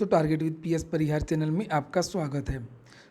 दोस्तों, target with PS Parihar channel में आपका स्वागत है।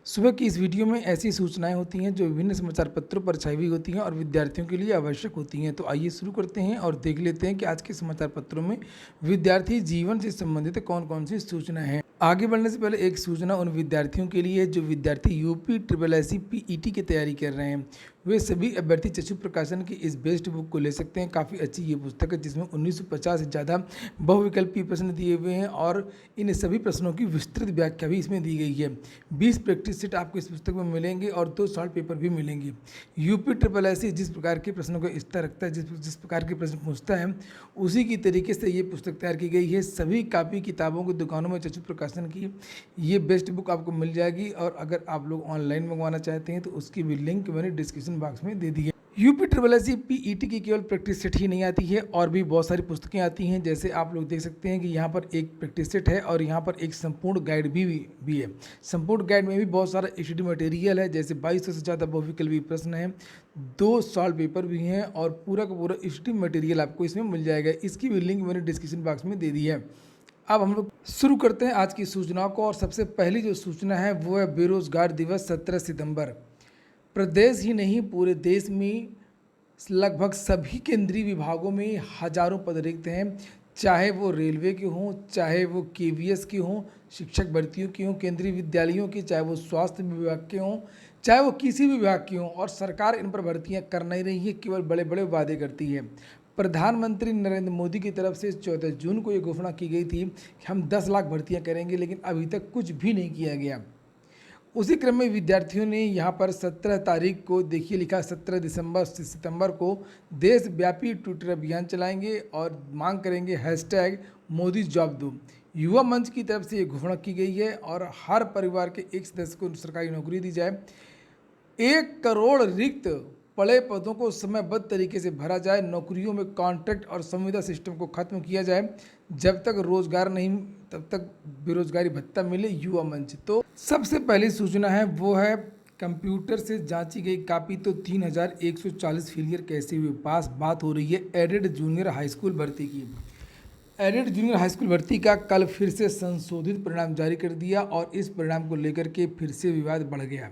सुबह की इस वीडियो में ऐसी सूचनाएं होती हैं जो विभिन्न समाचार पत्रों पर छाई हुई होती हैं और विद्यार्थियों के लिए आवश्यक होती हैं। तो आइए शुरू करते हैं और देख लेते हैं कि आज के समाचार पत्रों में विद्यार्थी जीवन से संबंधित कौन कौन सी सूचना है। आगे बढ़ने से पहले एक सूचना उन विद्यार्थियों के लिए जो विद्यार्थी यूपी ट्रिपल एस पीईटी की तैयारी कर रहे हैं। वे सभी अभ्यर्थी चक्षु प्रकाशन की इस बेस्ट बुक को ले सकते हैं। काफ़ी अच्छी ये पुस्तक है जिसमें 1950 से ज़्यादा बहुविकल्पी प्रश्न दिए हुए हैं और इन सभी प्रश्नों की विस्तृत व्याख्या भी इसमें दी गई है। 20 प्रैक्टिस सेट आपको इस पुस्तक में मिलेंगे और 2 शॉर्ट पेपर भी मिलेंगे। यूपी ट्रिपल एस जिस प्रकार के प्रश्नों का स्तर रखता है, जिस प्रकार के प्रश्न पूछता है, उसी की तरीके से ये पुस्तक तैयार की गई है। सभी कापी किताबों की दुकानों में चक्षु प्रकाशन की ये बेस्ट बुक आपको मिल जाएगी और अगर आप लोग ऑनलाइन मंगवाना चाहते हैं तो उसकी भी लिंक मैंने डिस्क्रिप्शन बॉक्स में दे दी है। यूपी ट्रिपल एस पीईटी की केवल प्रैक्टिस सेट ही नहीं आती है और भी बहुत सारी पुस्तकें आती हैं। जैसे आप लोग देख सकते हैं कि यहाँ पर एक प्रैक्टिस सेट है और यहाँ पर एक संपूर्ण गाइड भी है। संपूर्ण गाइड में भी बहुत सारा स्टडी मटेरियल है, जैसे 2200 से ज़्यादा बहुविकल्पी प्रश्न हैं, 2 सॉल्व पेपर भी हैं और पूरा का पूरा स्टडी मटेरियल आपको इसमें मिल जाएगा। इसकी भी लिंक मैंने डिस्क्रिप्शन बॉक्स में दे दी है। अब हम लोग शुरू करते हैं आज की सूचनाओं को और सबसे पहली जो सूचना है वो है बेरोजगार दिवस 17 सितंबर। प्रदेश ही नहीं पूरे देश में लगभग सभी केंद्रीय विभागों में हजारों पद रिक्त हैं, चाहे वो रेलवे के हों, चाहे वो केवीएस के हों, शिक्षक भर्तियों की हों, केंद्रीय विद्यालयों के, चाहे वो स्वास्थ्य विभाग के हों, चाहे वो किसी भी विभाग के हों, और सरकार इन पर भर्तियां कर नहीं रही है, केवल बड़े बड़े वादे करती है। प्रधानमंत्री नरेंद्र मोदी की तरफ से 14 जून को ये घोषणा की गई थी कि हम 10 लाख भर्तियां करेंगे, लेकिन अभी तक कुछ भी नहीं किया गया। उसी क्रम में विद्यार्थियों ने यहाँ पर 17 तारीख को देखिए लिखा, 17 दिसंबर से सितंबर को देशव्यापी ट्विटर अभियान चलाएंगे और मांग करेंगे हैशटैग मोदी जॉब दो। युवा मंच की तरफ से ये घोषणा की गई है और हर परिवार के एक सदस्य को सरकारी नौकरी दी जाए। 1 करोड़ रिक्त पड़े पदों को समयबद्ध तरीके से भरा जाए। नौकरियों में कॉन्ट्रैक्ट और संविदा सिस्टम को खत्म किया जाए। जब तक रोजगार नहीं तब तक बेरोजगारी भत्ता मिले। युवा मंच। तो सबसे पहली सूचना है वो है कंप्यूटर से जांची गई कापी तो 3140 फेलियर कैसे हुए पास। बात हो रही है एडेड जूनियर हाई स्कूल भर्ती की। एडेड जूनियर हाई स्कूल भर्ती का कल फिर से संशोधित परिणाम जारी कर दिया और इस परिणाम को लेकर के फिर से विवाद बढ़ गया।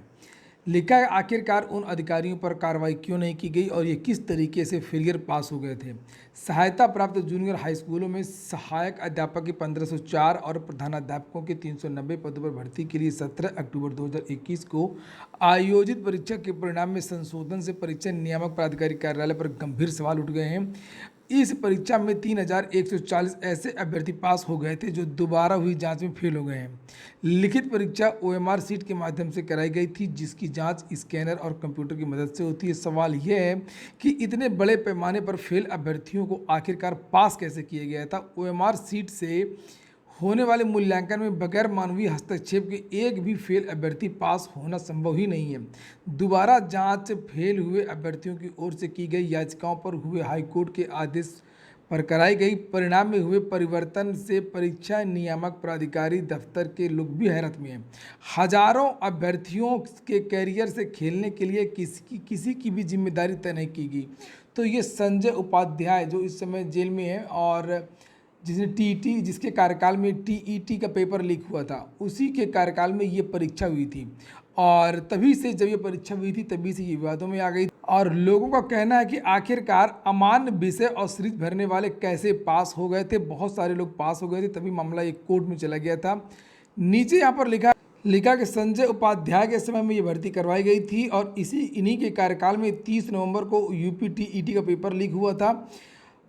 लिखा है आखिरकार उन अधिकारियों पर कार्रवाई क्यों नहीं की गई और ये किस तरीके से फेलियर पास हो गए थे। सहायता प्राप्त जूनियर हाई स्कूलों में सहायक अध्यापक के 1504 और प्रधानाध्यापकों के 390 पदों पर भर्ती के लिए 17 अक्टूबर 2021 को आयोजित परीक्षा के परिणाम में संशोधन से परीक्षा नियामक प्राधिकारी कार्यालय पर गंभीर सवाल उठ गए हैं। इस परीक्षा में 3140 ऐसे अभ्यर्थी पास हो गए थे जो दोबारा हुई जांच में फेल हो गए हैं। लिखित परीक्षा ओएमआर सीट के माध्यम से कराई गई थी, जिसकी जांच स्कैनर और कंप्यूटर की मदद से होती है। सवाल यह है कि इतने बड़े पैमाने पर फेल अभ्यर्थियों को आखिरकार पास कैसे किया गया था। ओएमआर सीट से होने वाले मूल्यांकन में बगैर मानवीय हस्तक्षेप के एक भी फेल अभ्यर्थी पास होना संभव ही नहीं है। दोबारा जांच फेल हुए अभ्यर्थियों की ओर से की गई याचिकाओं पर हुए हाईकोर्ट के आदेश पर कराई गई परिणाम में हुए परिवर्तन से परीक्षा नियामक प्राधिकारी दफ्तर के लोग भी हैरत में हैं। हजारों अभ्यर्थियों के कैरियर से खेलने के लिए किसी की भी जिम्मेदारी तय नहीं की गई। तो ये संजय उपाध्याय जो इस समय जेल में है और जिसके कार्यकाल में टीईटी का पेपर लीक हुआ था, उसी के कार्यकाल में ये परीक्षा हुई थी और तभी से जब ये परीक्षा हुई थी तभी से ये विवादों में आ गई। और लोगों का कहना है कि आखिरकार अमान्य विषय और सीरीज भरने वाले कैसे पास हो गए थे। बहुत सारे लोग पास हो गए थे, तभी मामला एक कोर्ट में चला गया था। नीचे यहाँ पर लिखा कि संजय उपाध्याय के समय में ये भर्ती करवाई गई थी और इन्हीं के कार्यकाल में 30 नवंबर को यूपी टीईटी का पेपर लीक हुआ था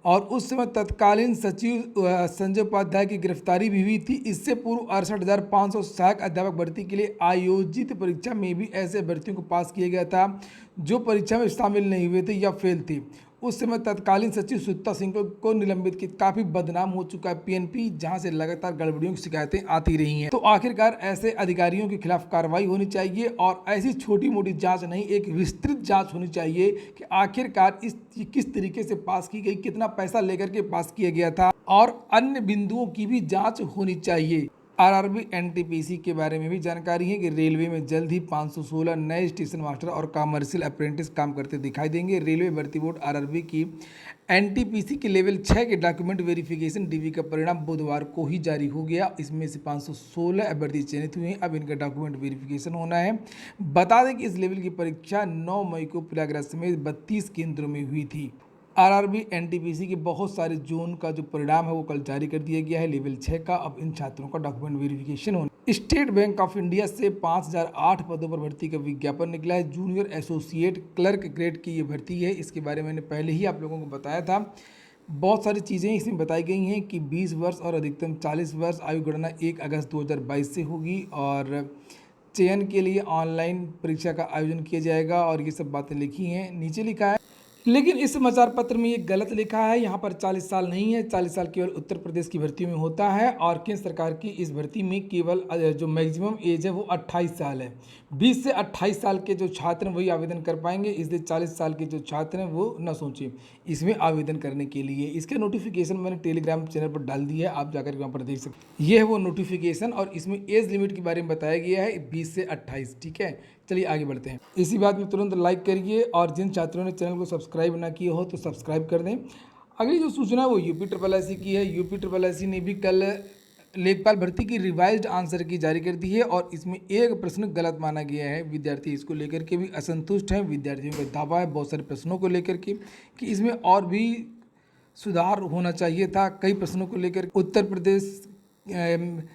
और उस समय तत्कालीन सचिव संजय उपाध्याय की गिरफ्तारी भी हुई थी। इससे पूर्व 68,500 सहायक अध्यापक भर्ती के लिए आयोजित परीक्षा में भी ऐसे अभ्यर्थियों को पास किया गया था जो परीक्षा में शामिल नहीं हुए थे या फेल थे। उस समय तत्कालीन सचिव सुत्ता सिंह को निलंबित की काफ़ी बदनाम हो चुका है पीएनपी, जहां से लगातार गड़बड़ियों की शिकायतें आती रही हैं। तो आखिरकार ऐसे अधिकारियों के खिलाफ कार्रवाई होनी चाहिए और ऐसी छोटी मोटी जांच नहीं, एक विस्तृत जांच होनी चाहिए कि आखिरकार किस तरीके से पास की गई, कितना पैसा लेकर के पास किया गया था और अन्य बिंदुओं की भी जाँच होनी चाहिए। आरआरबी एनटीपीसी के बारे में भी जानकारी है कि रेलवे में जल्द ही 516 नए स्टेशन मास्टर और कमर्शियल अप्रेंटिस काम करते दिखाई देंगे। रेलवे भर्ती बोर्ड आरआरबी की एनटीपीसी के लेवल 6 के डॉक्यूमेंट वेरिफिकेशन डीवी का परिणाम बुधवार को ही जारी हो गया। इसमें से 516 अभ्यर्थी चयनित हुए हैं। अब इनका डॉक्यूमेंट वेरिफिकेशन होना है। बता दें कि इस लेवल की परीक्षा 9 मई को प्रयागराज समेत 32 केंद्रों में हुई थी। आरआरबी एनटीपीसी के बहुत सारे जोन का जो परिणाम है वो कल जारी कर दिया गया है लेवल 6 का। अब इन छात्रों का डॉक्यूमेंट वेरिफिकेशन होना। स्टेट बैंक ऑफ इंडिया से 5008 पदों पर भर्ती का विज्ञापन निकला है। जूनियर एसोसिएट क्लर्क ग्रेड की ये भर्ती है। इसके बारे में मैंने पहले ही आप लोगों को बताया था। बहुत सारी चीज़ें इसमें बताई गई हैं कि 20 वर्ष और अधिकतम 40 वर्ष आयु गणना 1 अगस्त 2022 से होगी और चयन के लिए ऑनलाइन परीक्षा का आयोजन किया जाएगा और ये सब बातें लिखी हैं। नीचे लिखा है लेकिन इस समाचार पत्र में ये गलत लिखा है। यहाँ पर 40 साल नहीं है, 40 साल केवल उत्तर प्रदेश की भर्तियों में होता है और केंद्र सरकार की इस भर्ती में केवल जो मैक्सिमम एज है वो 28 साल है। 20 से 28 साल के जो छात्र हैं वही आवेदन कर पाएंगे, इसलिए 40 साल के जो छात्र हैं वो न सोचें इसमें आवेदन करने के लिए। इसका नोटिफिकेशन मैंने टेलीग्राम चैनल पर डाल दिया है, आप जाकर वहाँ पर देख सकते हैं। ये है वो नोटिफिकेशन और इसमें एज लिमिट के बारे में बताया गया है 20 से 28। ठीक है, चलिए आगे बढ़ते हैं। इसी बात में तुरंत लाइक करिए और जिन छात्रों ने चैनल को सब्सक्राइब ना किया हो तो सब्सक्राइब कर दें। अगली जो सूचना है वो यूपी की है। यूपी ने भी कल लेखपाल भर्ती की रिवाइज्ड आंसर की जारी कर दी है और इसमें एक प्रश्न गलत माना गया है। विद्यार्थी इसको लेकर के भी असंतुष्ट हैं। विद्यार्थियों का दावा है बहुत सारे प्रश्नों को लेकर के कि इसमें और भी सुधार होना चाहिए था। कई प्रश्नों को लेकर उत्तर प्रदेश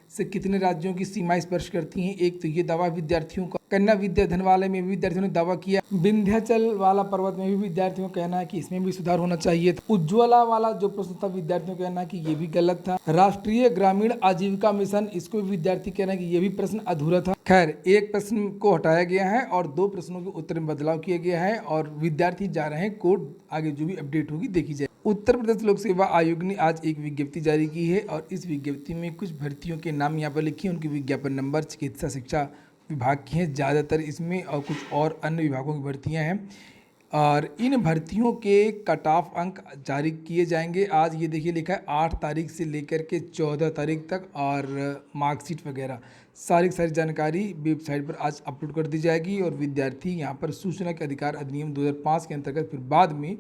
से कितने राज्यों की सीमाएं स्पर्श करती हैं, एक तो ये दावा विद्यार्थियों का। कन्या विद्याधनवाले में भी विद्यार्थियों ने दावा किया। विंध्याचल वाला पर्वत में भी विद्यार्थियों का कहना है कि इसमें भी सुधार होना चाहिए था। उज्ज्वला वाला जो प्रश्न था विद्यार्थियों का कहना है कि ये भी गलत था। राष्ट्रीय ग्रामीण आजीविका मिशन, इसको भी विद्यार्थी कहना है कि ये भी प्रश्न अधूरा था। खैर, एक प्रश्न को हटाया गया है और 2 प्रश्नों के उत्तर में बदलाव किया गया है और विद्यार्थी जा रहे हैं कोर्ट। आगे जो भी अपडेट होगी देखी जाए। उत्तर प्रदेश लोक सेवा आयोग ने आज एक विज्ञप्ति जारी की है और इस विज्ञप्ति में कुछ भर्तियों के नाम यहाँ पर लिखे हैं। उनके विज्ञापन नंबर चिकित्सा शिक्षा विभाग की हैं ज़्यादातर इसमें और कुछ और अन्य विभागों की भर्तियाँ हैं और इन भर्तियों के कट ऑफ अंक जारी किए जाएंगे। आज ये देखिए लिखा है 8 तारीख से लेकर के 14 तारीख तक और मार्कशीट वगैरह सारी जानकारी वेबसाइट पर आज अपलोड कर दी जाएगी और विद्यार्थी यहाँ पर सूचना के अधिकार अधिनियम 2005 के अंतर्गत फिर बाद में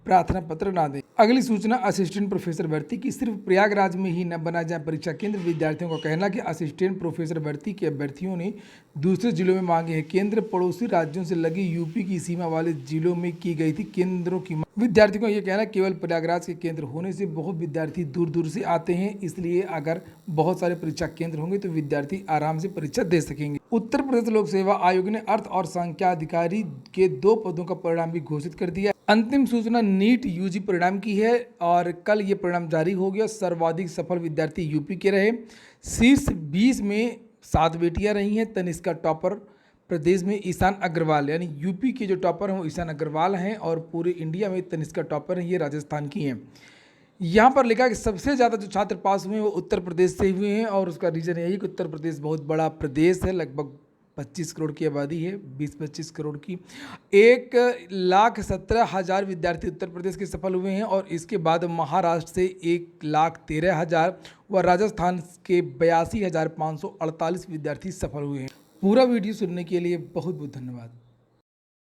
प्रार्थना पत्र ना दें। अगली सूचना असिस्टेंट प्रोफेसर भर्ती की सिर्फ प्रयागराज में ही न बनाया जाए परीक्षा केंद्र। विद्यार्थियों का कहना कि असिस्टेंट प्रोफेसर भर्ती के अभ्यर्थियों ने दूसरे जिलों में मांगे हैं। केंद्र पड़ोसी राज्यों से लगी यूपी की सीमा वाले जिलों में की गई थी केंद्रों की। विद्यार्थियों का यह कहना केवल प्रयागराज के केंद्र होने से बहुत विद्यार्थी दूर दूर से आते हैं, इसलिए अगर बहुत सारे परीक्षा केंद्र होंगे तो विद्यार्थी आराम से परीक्षा दे सकेंगे। उत्तर प्रदेश लोक सेवा आयोग ने अर्थ और संख्या अधिकारी के 2 पदों का परिणाम भी घोषित कर दिया। अंतिम सूचना नीट यूजी परिणाम की है और कल ये परिणाम जारी हो गया। सर्वाधिक सफल विद्यार्थी यूपी के रहे। शीर्ष 20 में 7 बेटियां रही हैं। तनिष्का टॉपर प्रदेश में ईशान अग्रवाल, यानी यूपी के जो टॉपर हैं वो ईशान अग्रवाल हैं और पूरे इंडिया में तनिष्का टॉपर हैं, ये राजस्थान की हैं। यहाँ पर लिखा है कि सबसे ज़्यादा जो छात्र पास हुए हैं वो उत्तर प्रदेश से हुए हैं और उसका रीज़न यही कि उत्तर प्रदेश बहुत बड़ा प्रदेश है, लगभग 25 करोड़ की आबादी है, 20-25 करोड़ की। 1,17,000 विद्यार्थी उत्तर प्रदेश के सफल हुए हैं और इसके बाद महाराष्ट्र से 1,13,000 व राजस्थान के 82,548 विद्यार्थी सफल हुए हैं। पूरा वीडियो सुनने के लिए बहुत बहुत धन्यवाद।